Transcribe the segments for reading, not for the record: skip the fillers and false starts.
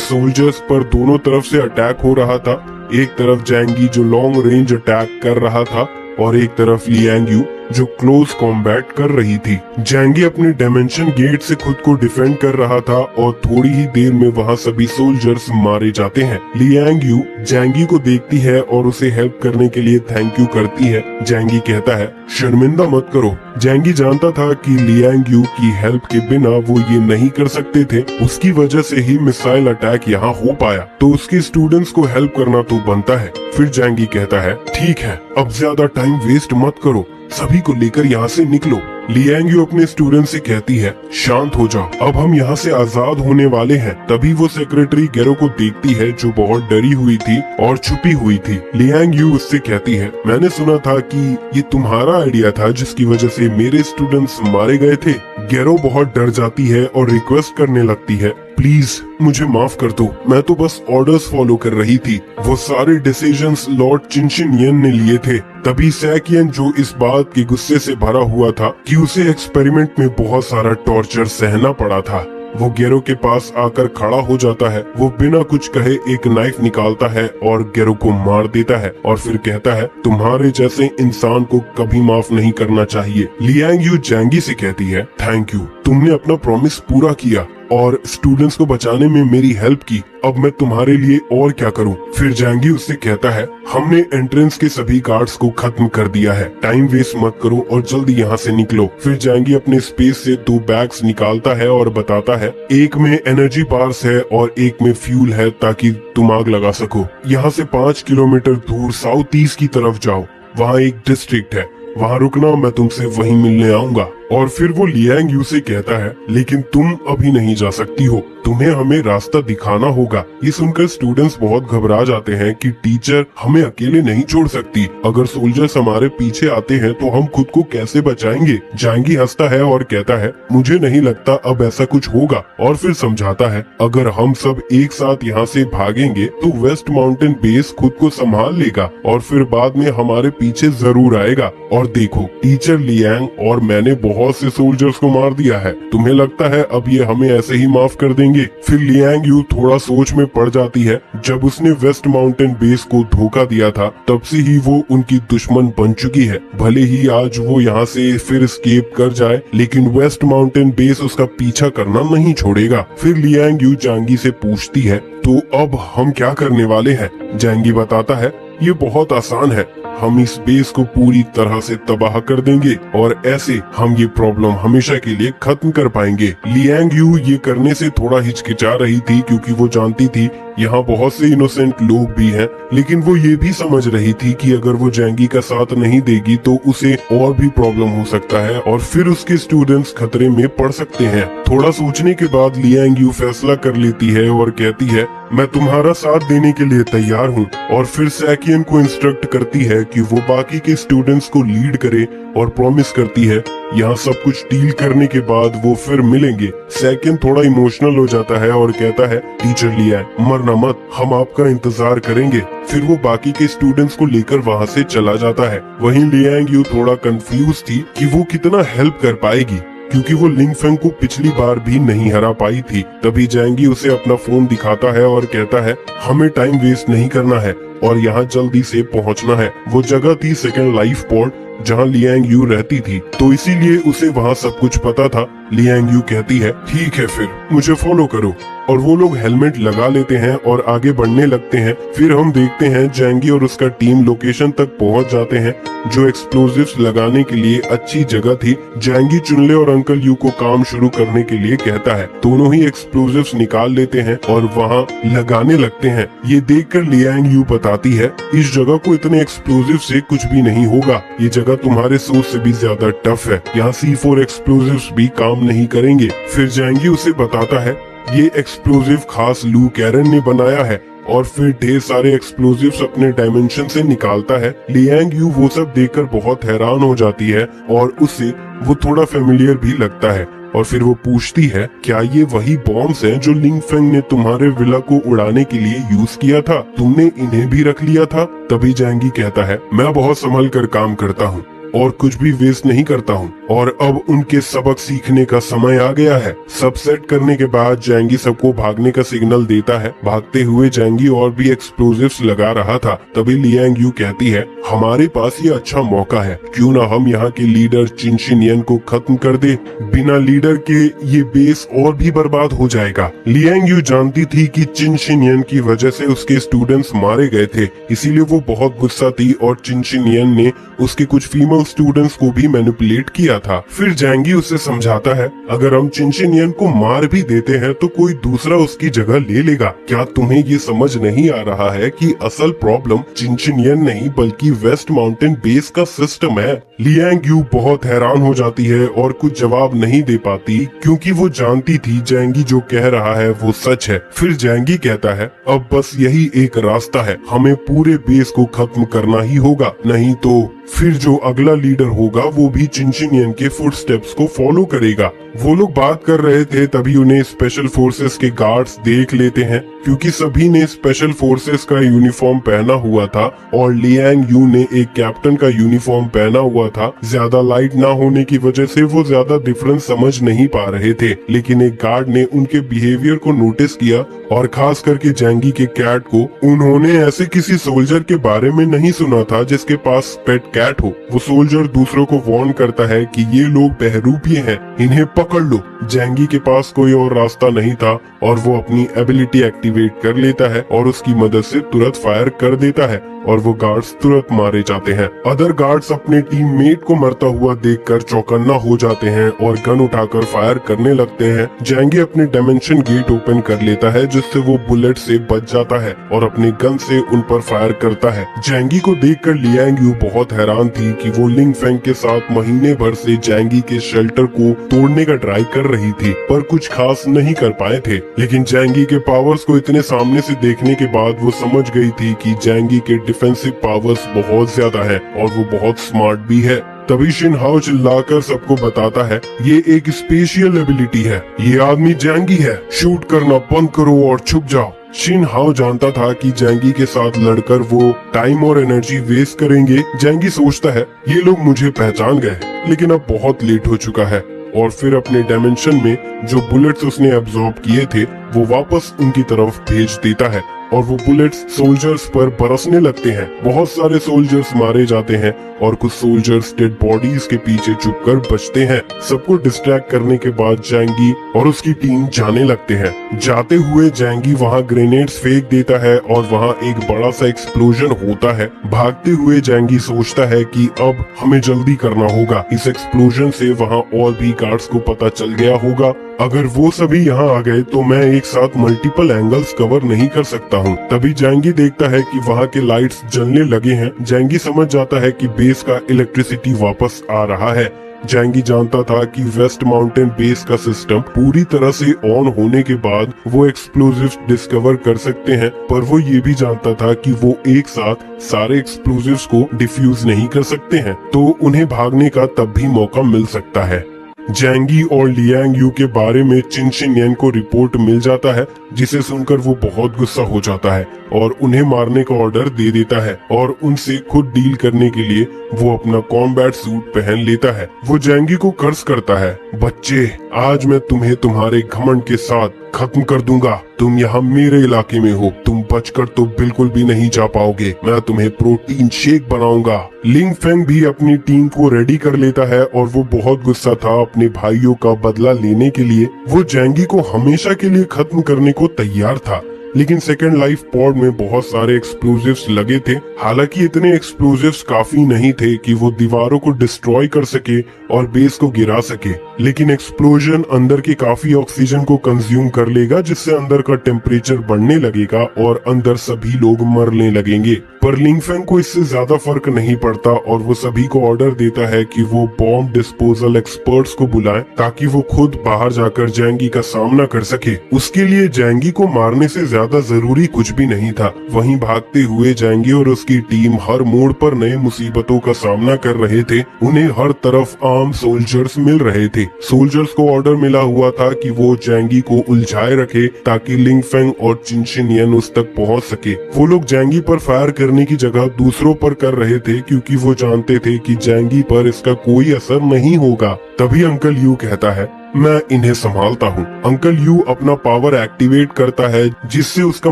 Soldiers पर दोनों तरफ से अटैक हो रहा था। एक तरफ जैंगी जो लॉन्ग रेंज अटैक कर रहा था और एक तरफ लियांग यू जो क्लोज कॉम्बैट कर रही थी। जैंगी अपने डायमेंशन गेट से खुद को डिफेंड कर रहा था और थोड़ी ही देर में वहाँ सभी सोल्जर्स मारे जाते हैं। लियांग यू जैंगी को देखती है और उसे हेल्प करने के लिए थैंक यू करती है। जैंगी कहता है शर्मिंदा मत करो। जैंगी जानता था कि लियांग यू की हेल्प के बिना वो ये नहीं कर सकते थे। उसकी वजह से ही मिसाइल अटैक यहाँ हो पाया, तो उसके स्टूडेंट्स को हेल्प करना तो बनता है। फिर जैंगी कहता है ठीक है, अब ज्यादा टाइम वेस्ट मत करो, सभी को लेकर यहाँ से निकलो। लियांग यू अपने स्टूडेंट से कहती है शांत हो जाओ, अब हम यहाँ से आजाद होने वाले हैं। तभी वो सेक्रेटरी गेरो को देखती है जो बहुत डरी हुई थी और छुपी हुई थी। लियांग यू उससे कहती है मैंने सुना था कि ये तुम्हारा आइडिया था जिसकी वजह से मेरे स्टूडेंट्स मारे गए थे। गेरो बहुत डर जाती है और रिक्वेस्ट करने लगती है प्लीज मुझे माफ कर दो, मैं तो बस ऑर्डर्स फॉलो कर रही थी। वो सारे डिसीजंस लॉर्ड चिनशिनयन ने लिए थे। तभी सैकियन जो इस बात के गुस्से से भरा हुआ था कि उसे एक्सपेरिमेंट में बहुत सारा टॉर्चर सहना पड़ा था, वो गेरो के पास आकर खड़ा हो जाता है। वो बिना कुछ कहे एक नाइफ निकालता है और गेरो को मार देता है और फिर कहता है तुम्हारे जैसे इंसान को कभी माफ नहीं करना चाहिए। लियांग यू जैंगी से कहती है थैंक यू, तुमने अपना प्रॉमिस पूरा किया और स्टूडेंट्स को बचाने में मेरी हेल्प की। अब मैं तुम्हारे लिए और क्या करूं? फिर जैंगी उससे कहता है हमने एंट्रेंस के सभी गार्ड्स को खत्म कर दिया है, टाइम वेस्ट मत करो और जल्दी यहाँ से निकलो। फिर जैंगी अपने स्पेस से 2 बैग्स निकालता है और बताता है एक में एनर्जी बार्स है और एक में फ्यूल है ताकि तुम आग लगा सको। यहाँ से 5 किलोमीटर दूर साउथ ईस्ट की तरफ जाओ, वहाँ एक डिस्ट्रिक्ट है, वहाँ रुकना, मैं तुमसे वहीं मिलने आऊंगा। और फिर वो लियांग यू से कहता है लेकिन तुम अभी नहीं जा सकती हो, तुम्हें हमें रास्ता दिखाना होगा। ये सुनकर स्टूडेंट्स बहुत घबरा जाते हैं कि टीचर हमें अकेले नहीं छोड़ सकती, अगर सोल्जर्स हमारे पीछे आते हैं तो हम खुद को कैसे बचाएंगे। जैंगी हंसता है और कहता है मुझे नहीं लगता अब ऐसा कुछ होगा, और फिर समझाता है अगर हम सब एक साथ यहाँ से भागेंगे तो वेस्ट माउंटेन बेस खुद को संभाल लेगा और फिर बाद में हमारे पीछे जरूर आएगा। और देखो टीचर लियांग और मैंने बहुत से सोल्जर्स को मार दिया है, तुम्हें लगता है अब ये हमें ऐसे ही माफ कर देंगे? फिर लियांग यू थोड़ा सोच में पड़ जाती है। जब उसने वेस्ट माउंटेन बेस को धोखा दिया था तब से ही वो उनकी दुश्मन बन चुकी है। भले ही आज वो यहाँ से फिर एस्केप कर जाए लेकिन वेस्ट माउंटेन बेस उसका पीछा करना नहीं छोड़ेगा। फिर लियांग यू जैंगी से पूछती है तो अब हम क्या करने वाले हैं? जैंगी बताता है ये बहुत आसान है, हम इस बेस को पूरी तरह से तबाह कर देंगे और ऐसे हम ये प्रॉब्लम हमेशा के लिए खत्म कर पाएंगे। लियांग यू ये करने से थोड़ा हिचकिचा रही थी क्योंकि वो जानती थी यहाँ बहुत से इनोसेंट लोग भी हैं, लेकिन वो ये भी समझ रही थी कि अगर वो जैंगी का साथ नहीं देगी तो उसे और भी प्रॉब्लम हो सकता है और फिर उसके स्टूडेंट्स खतरे में पड़ सकते हैं। थोड़ा सोचने के बाद लियांग यू फैसला कर लेती है और कहती है मैं तुम्हारा साथ देने के लिए तैयार हूँ। और फिर सैकियन को इंस्ट्रक्ट करती है कि वो बाकी के स्टूडेंट्स को लीड करे और प्रॉमिस करती है यहाँ सब कुछ डील करने के बाद वो फिर मिलेंगे। सैकियन थोड़ा इमोशनल हो जाता है और कहता है टीचर लियांग मरना मत, हम आपका इंतजार करेंगे। फिर वो बाकी के स्टूडेंट्स को लेकर वहाँ से चला जाता है। वहीं लियांग यू थोड़ा कंफ्यूज थी कि वो कितना हेल्प कर पाएगी क्योंकि वो लिंग फेंग को पिछली बार भी नहीं हरा पाई थी। तभी जैंगी उसे अपना फोन दिखाता है और कहता है हमें टाइम वेस्ट नहीं करना है और यहाँ जल्दी से पहुँचना है। वो जगह थी सेकंड लाइफ पोर्ट जहाँ लियांग यू रहती थी, तो इसीलिए उसे वहाँ सब कुछ पता था। लियांग यू कहती है ठीक है फिर मुझे फॉलो करो, और वो लोग हेलमेट लगा लेते हैं और आगे बढ़ने लगते हैं। फिर हम देखते हैं जैंगी और उसका टीम लोकेशन तक पहुंच जाते हैं जो एक्सप्लोजिव्स लगाने के लिए अच्छी जगह थी। जैंगी चुनले और अंकल यू को काम शुरू करने के लिए कहता है, दोनों ही एक्सप्लोजिव्स निकाल लेते हैं और वहाँ लगाने लगते हैं। ये देखकर लियांग यू बताती है इस जगह को इतने एक्सप्लोजिव से कुछ भी नहीं होगा, ये जगह तुम्हारे सोच से भी ज्यादा टफ है, यहाँ C4 एक्सप्लोजिव्स भी काम नहीं करेंगे। फिर जैंगी उसे बताता है ये एक्सप्लोजिव खास लू कैरन ने बनाया है और फिर ढेर सारे एक्सप्लोजिव्स अपने डायमेंशन से निकालता है। लियांग यू वो सब देखकर बहुत हैरान हो जाती है और उससे वो थोड़ा फेमिलियर भी लगता है और फिर वो पूछती है क्या ये वही बॉम्ब्स हैं जो लिंग फेंग ने तुम्हारे विला को उड़ाने के लिए यूज किया था, तुमने इन्हें भी रख लिया था? तभी जैंगी कहता है मैं बहुत संभल कर काम करता हूँ, और कुछ भी वेस्ट नहीं करता हूँ और अब उनके सबक सीखने का समय आ गया है। सब सेट करने के बाद जैंगी सबको भागने का सिग्नल देता है। भागते हुए जैंगी और भी एक्सप्लोजिव्स लगा रहा था। तभी लियांग यू कहती है, हमारे पास ये अच्छा मौका है, क्यों ना हम यहाँ के लीडर चिन शिनयन को खत्म कर दे। बिना लीडर के ये बेस और भी बर्बाद हो जाएगा। लियांग यू जानती थी कि चिन शिनयन की वजह से उसके स्टूडेंट्स मारे गए थे, इसीलिए वो बहुत गुस्सा थी और चिन शिनयन ने उसके कुछ फीमेल स्टूडेंट्स को भी मैनिपुलेट किया था। फिर जैंगी उसे समझाता है, अगर हम चिन शिनयन को मार भी देते हैं तो कोई दूसरा उसकी जगह ले लेगा। क्या तुम्हें ये समझ नहीं आ रहा है कि असल प्रॉब्लम चिन शिनयन नहीं बल्कि वेस्ट माउंटेन बेस का सिस्टम है। लियांग यू बहुत हैरान हो जाती है और कुछ जवाब नहीं दे पाती, क्योंकि वो जानती थी जैंगी जो कह रहा है वो सच है। फिर जैंगी कहता है, अब बस यही एक रास्ता है, हमें पूरे बेस को खत्म करना ही होगा, नहीं तो फिर जो अगला लीडर होगा वो भी चिन शिनयन के फुटस्टेप्स को फॉलो करेगा। वो लोग बात कर रहे थे, तभी उन्हें स्पेशल फोर्सेस के गार्ड्स देख लेते हैं, क्योंकि सभी ने स्पेशल फोर्सेस का यूनिफॉर्म पहना हुआ था और लियांग यू ने एक कैप्टन का यूनिफॉर्म पहना हुआ था। ज्यादा लाइट ना होने की वजह से वो ज्यादा डिफरेंस समझ नहीं पा रहे थे, लेकिन एक गार्ड ने उनके बिहेवियर को नोटिस किया और खास करके जैंगी के कैट को। उन्होंने ऐसे किसी सोल्जर के बारे में नहीं सुना था जिसके पास पेट कैट हो। वो सोल्जर दूसरों को वार्न करता है कि ये लोग बहरूपिये हैं, इन्हें पकड़ लो। जैंगी के पास कोई और रास्ता नहीं था और वो अपनी एबिलिटी एक्टिवेट कर लेता है और उसकी मदद से तुरंत फायर कर देता है और वो गार्ड्स तुरंत मारे जाते हैं। अदर गार्ड्स अपने टीममेट को मरता हुआ देखकर चौकन्ना हो जाते हैं और गन उठाकर फायर करने लगते हैं। जैंगी अपने डायमेंशन गेट ओपन कर लेता है, जिससे वो बुलेट से बच जाता है और अपने गन से उन पर फायर करता है। जैंगी को देखकर लियांग यू बहुत हैरान थी कि वो लिंग फेंग के साथ महीने भर से जैंगी के शेल्टर को तोड़ने का ट्राई कर रही थी, पर कुछ खास नहीं कर पाए थे। लेकिन जैंगी के पावर्स को इतने सामने से देखने के बाद वो समझ गई थी कि जैंगी के डिफेंसिव पावर्स बहुत ज्यादा है और वो बहुत स्मार्ट भी है। तभी शिन हाओ चिल्लाकर सबको बताता है, ये एक स्पेशल एबिलिटी है, ये आदमी जैंगी है, शूट करना बंद करो और छुप जाओ। शिन हाओ जानता था कि जैंगी के साथ लड़कर वो टाइम और एनर्जी वेस्ट करेंगे। जैंगी सोचता है, ये लोग मुझे पहचान गए, लेकिन अब बहुत लेट हो चुका है, और फिर अपने डायमेंशन में जो बुलेट्स उसने एब्जॉर्ब किए थे वो वापस उनकी तरफ भेज देता है और वो बुलेट्स सोल्जर्स पर बरसने लगते हैं। बहुत सारे सोल्जर्स मारे जाते हैं और कुछ सोल्जर्स डेड बॉडीज के पीछे छुपकर बचते हैं। सबको डिस्ट्रैक्ट करने के बाद जैंगी और उसकी टीम जाने लगते हैं। जाते हुए जैंगी वहाँ ग्रेनेड्स फेंक देता है और वहाँ एक बड़ा सा एक्सप्लोजन होता है। भागते हुए जैंगी सोचता है कि अब हमें जल्दी करना होगा। इस एक्सप्लोजन से वहाँ और भी गार्ड्स को पता चल गया होगा। अगर वो सभी यहाँ आ गए तो मैं एक साथ मल्टीपल एंगल्स कवर नहीं कर सकता हूँ। तभी जैंगी देखता है कि वहाँ के लाइट्स जलने लगे हैं। जैंगी समझ जाता है कि बेस का इलेक्ट्रिसिटी वापस आ रहा है। जैंगी जानता था कि वेस्ट माउंटेन बेस का सिस्टम पूरी तरह से ऑन होने के बाद वो एक्सप्लोजिव्स डिस्कवर कर सकते हैं, पर वो ये भी जानता था कि वो एक साथ सारे एक्सप्लोजिव्स को डिफ्यूज नहीं कर सकते हैं, तो उन्हें भागने का तब भी मौका मिल सकता है। जैंगी और लियांग यू के बारे में चिन शिनयन को रिपोर्ट मिल जाता है, जिसे सुनकर वो बहुत गुस्सा हो जाता है और उन्हें मारने का ऑर्डर दे देता है और उनसे खुद डील करने के लिए वो अपना कॉम्बैट सूट पहन लेता है। वो जैंगी को कर्ज करता है, बच्चे, आज मैं तुम्हें तुम्हारे घमंड के साथ खत्म कर दूंगा। तुम यहाँ मेरे इलाके में हो, तुम बचकर तो बिल्कुल भी नहीं जा पाओगे। मैं तुम्हें प्रोटीन शेक बनाऊंगा। लिंग फेंग भी अपनी टीम को रेडी कर लेता है और वो बहुत गुस्सा था अपने भाइयों का बदला लेने के लिए। वो जैंगी को हमेशा के लिए खत्म करने को तैयार था, लेकिन सेकेंड लाइफ पॉड में बहुत सारे एक्सप्लोजिव्स लगे थे। हालांकि इतने एक्सप्लोजिव्स काफी नहीं थे कि वो दीवारों को डिस्ट्रॉय कर सके और बेस को गिरा सके, लेकिन एक्सप्लोजन अंदर के काफी ऑक्सीजन को कंज्यूम कर लेगा, जिससे अंदर का टेम्परेचर बढ़ने लगेगा और अंदर सभी लोग मरने लगेंगे। पर लिंग फेंग को इससे ज्यादा फर्क नहीं पड़ता और वो सभी को ऑर्डर देता है कि वो बॉम्ब डिस्पोजल एक्सपर्ट्स को बुलाएं, ताकि वो खुद बाहर जाकर जैंगी का सामना कर सके। उसके लिए जैंगी को मारने से ज्यादा जरूरी कुछ भी नहीं था। वहीं भागते हुए जैंगी और उसकी टीम हर मोड़ पर नए मुसीबतों का सामना कर रहे थे। उन्हें हर तरफ आर्म सोल्जर्स मिल रहे थे। सोल्जर्स को ऑर्डर मिला हुआ था कि वो जैंगी को उलझाए रखे ताकि लिंग फेंग और चिनशिनयन उस तक पहुंच सके। वो लोग जैंगी पर फायर करने की जगह दूसरों पर कर रहे थे क्योंकि वो जानते थे कि जैंगी पर इसका कोई असर नहीं होगा। तभी अंकल यू कहता है, मैं इन्हें संभालता हूँ। अंकल यू अपना पावर एक्टिवेट करता है जिससे उसका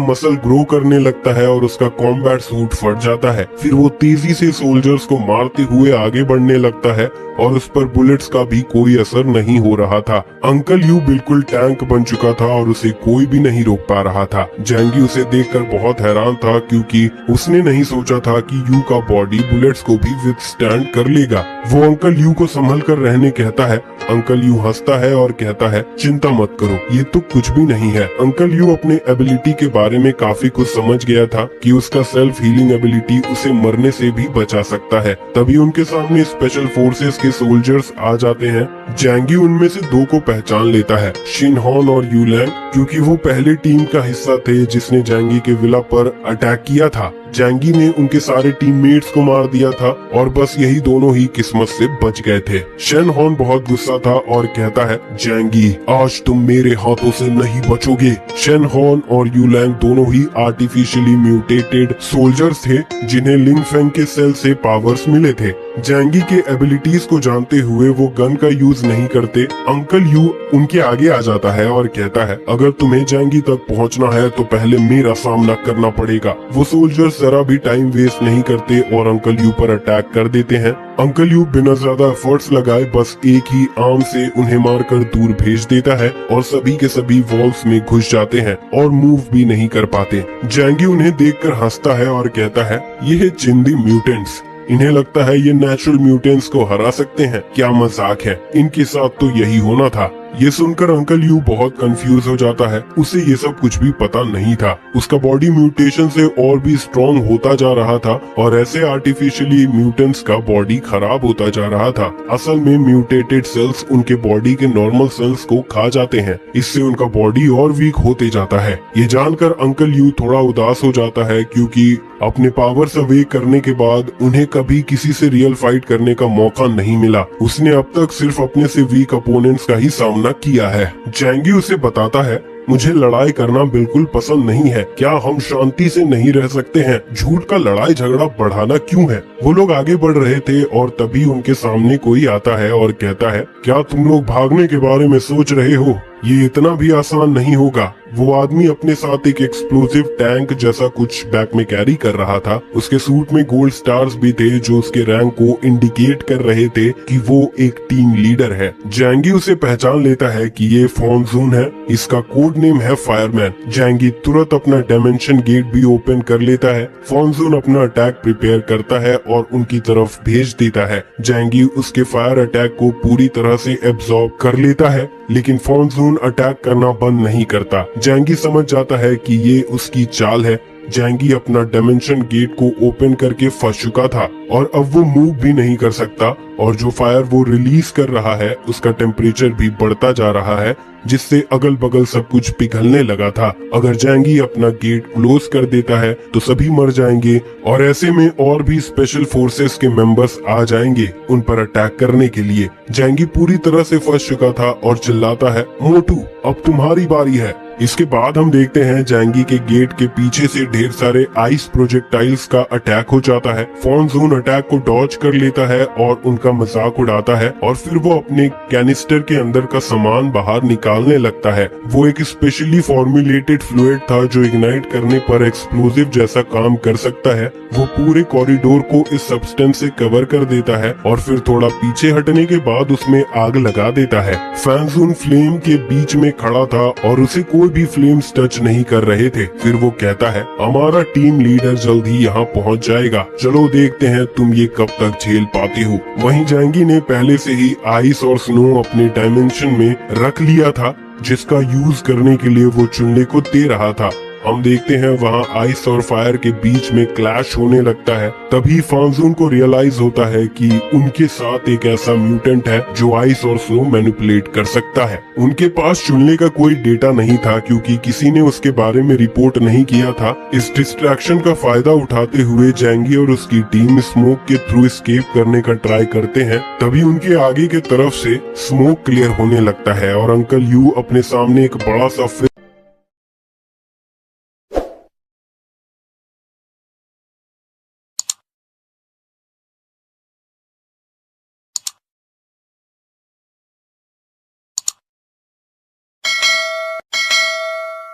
मसल ग्रो करने लगता है और उसका कॉम्बैट सूट फट जाता है। फिर वो तेजी से सोल्जर्स को मारते हुए आगे बढ़ने लगता है और उस पर बुलेट्स का भी कोई असर नहीं हो रहा था। अंकल यू बिल्कुल टैंक बन चुका था और उसे कोई भी नहीं रोक पा रहा था। जैंगी उसे देखकर बहुत हैरान था क्योंकि उसने नहीं सोचा था कि यू का बॉडी बुलेट्स को भी विथस्टैंड कर लेगा। वो अंकल यू को संभल कर रहने कहता है। अंकल यू हंसता है और कहता है, चिंता मत करो, ये तो कुछ भी नहीं है। अंकल यू अपने एबिलिटी के बारे में काफी कुछ समझ गया था कि उसका सेल्फ हीलिंग एबिलिटी उसे मरने से भी बचा सकता है। तभी उनके सामने स्पेशल फोर्सेस के सोल्जर्स आ जाते हैं। जैंगी उनमें से दो को पहचान लेता है, शिनहॉन और यूलैंग, क्योंकि वो पहले टीम का हिस्सा थे जिसने जैंगी के विला पर अटैक किया था। जैंगी ने उनके सारे टीममेट्स को मार दिया था और बस यही दोनों ही किस्मत से बच गए थे। शिनहॉन बहुत गुस्सा था और कहता है, जैंगी आज तुम मेरे हाथों से नहीं बचोगे। शिनहॉन और यूलैंग दोनों ही आर्टिफिशियली म्यूटेटेड सोल्जर्स थे जिन्हें लिंग फेंग के सेल से पावर्स मिले थे। जैंगी के एबिलिटीज को जानते हुए वो गन का यूज नहीं करते। अंकल यू उनके आगे आ जाता है और कहता है, अगर तुम्हें जैंगी तक पहुंचना है तो पहले मेरा सामना करना पड़ेगा। वो सोल्जर्स जरा भी टाइम वेस्ट नहीं करते और अंकल यू पर अटैक कर देते हैं। अंकल यू बिना ज्यादा एफर्ट्स लगाए बस एक ही आर्म से उन्हें मारकर दूर भेज देता है और सभी के सभी वॉल्स में घुस जाते हैं और मूव भी नहीं कर पाते। जैंगी उन्हें देखकर हंसता है और कहता है, ये है चिंदी म्यूटेंट्स। इन्हें लगता है ये नेचुरल म्यूटेंट्स को हरा सकते हैं। क्या मजाक है, इनके साथ तो यही होना था। ये सुनकर अंकल यू बहुत कंफ्यूज हो जाता है। उसे ये सब कुछ भी पता नहीं था। उसका बॉडी म्यूटेशन से और भी स्ट्रॉन्ग होता जा रहा था और ऐसे आर्टिफिशियली म्यूटेंट्स का बॉडी खराब होता जा रहा था। असल में म्यूटेटेड सेल्स उनके बॉडी के नॉर्मल सेल्स को खा जाते हैं। इससे उनका बॉडी और वीक होते जाता है। ये जानकर अंकल यू थोड़ा उदास हो जाता है क्योंकि अपने पावर्स अवे करने के बाद उन्हें कभी किसी से रियल फाइट करने का मौका नहीं मिला। उसने अब तक सिर्फ अपने से वीक अपोनेंट्स का ही सामना किया है। जैंगी उसे बताता है, मुझे लड़ाई करना बिल्कुल पसंद नहीं है। क्या हम शांति से नहीं रह सकते हैं? झूठ का लड़ाई झगड़ा बढ़ाना क्यों है? वो लोग आगे बढ़ रहे थे और तभी उनके सामने कोई आता है और कहता है, क्या तुम लोग भागने के बारे में सोच रहे हो? ये इतना भी आसान नहीं होगा। वो आदमी अपने साथ एक एक्सप्लोसिव टैंक जैसा कुछ बैक में कैरी कर रहा था। उसके सूट में गोल्ड स्टार्स भी थे जो उसके रैंक को इंडिकेट कर रहे थे कि वो एक टीम लीडर है। जैंगी उसे पहचान लेता है कि ये फॉन्जून है। इसका कोड नेम है फायरमैन। जैंगी तुरंत अपना डायमेंशन गेट भी ओपन कर लेता है। फॉन्जून अपना अटैक प्रिपेयर करता है और उनकी तरफ भेज देता है। जैंगी उसके फायर अटैक को पूरी तरह से एब्जॉर्ब कर लेता है, लेकिन फॉन्जून अटैक करना बंद नहीं करता। जैंगी समझ जाता है कि ये उसकी चाल है। जैंगी अपना डायमेंशन गेट को ओपन करके फंस चुका था और अब वो मूव भी नहीं कर सकता और जो फायर वो रिलीज कर रहा है उसका टेम्परेचर भी बढ़ता जा रहा है, जिससे अगल बगल सब कुछ पिघलने लगा था। अगर जैंगी अपना गेट क्लोज कर देता है तो सभी मर जाएंगे और ऐसे में और भी स्पेशल फोर्सेस के मेंबर्स आ जाएंगे उन पर अटैक करने के लिए। जैंगी पूरी तरह से फंस चुका था और चिल्लाता है, मोटू अब तुम्हारी बारी है। इसके बाद हम देखते हैं जैंगी के गेट के पीछे से ढेर सारे आइस प्रोजेक्टाइल्स का अटैक हो जाता है। फॉन्जून अटैक को डॉज कर लेता है और उनका मजाक उड़ाता है और फिर वो अपने कैनिस्टर के अंदर का सामान बाहर निकालने लगता है। वो एक स्पेशली फॉर्मुलेटेड फ्लूइड था जो इग्नाइट करने पर एक्सप्लोजिव जैसा काम कर सकता है। वो पूरे कॉरिडोर को इस सब्सटेंस से कवर कर देता है और फिर थोड़ा पीछे हटने के बाद उसमें आग लगा देता है। फॉन्जून फ्लेम के बीच में खड़ा था और उसे कोई भी फ्लेम्स टच नहीं कर रहे थे। फिर वो कहता है, हमारा टीम लीडर जल्द ही यहाँ पहुँच जाएगा। चलो देखते हैं तुम ये कब तक झेल पाते हो। वहीं जैंगी ने पहले से ही आइस और स्नो अपने डायमेंशन में रख लिया था, जिसका यूज करने के लिए वो चुनने को दे रहा था। हम देखते हैं वहाँ आइस और फायर के बीच में क्लैश होने लगता है। तभी फांजून को रियलाइज होता है कि उनके साथ एक ऐसा म्यूटेंट है जो आइस और स्नो मैनिपुलेट कर सकता है। उनके पास चुनने का कोई डेटा नहीं था क्योंकि किसी ने उसके बारे में रिपोर्ट नहीं किया था। इस डिस्ट्रैक्शन का फायदा उठाते हुए जैंगी और उसकी टीम स्मोक के थ्रू एस्केप करने का ट्राई करते हैं। तभी उनके आगे की तरफ से स्मोक क्लियर होने लगता है और अंकल यू अपने सामने एक बड़ा सा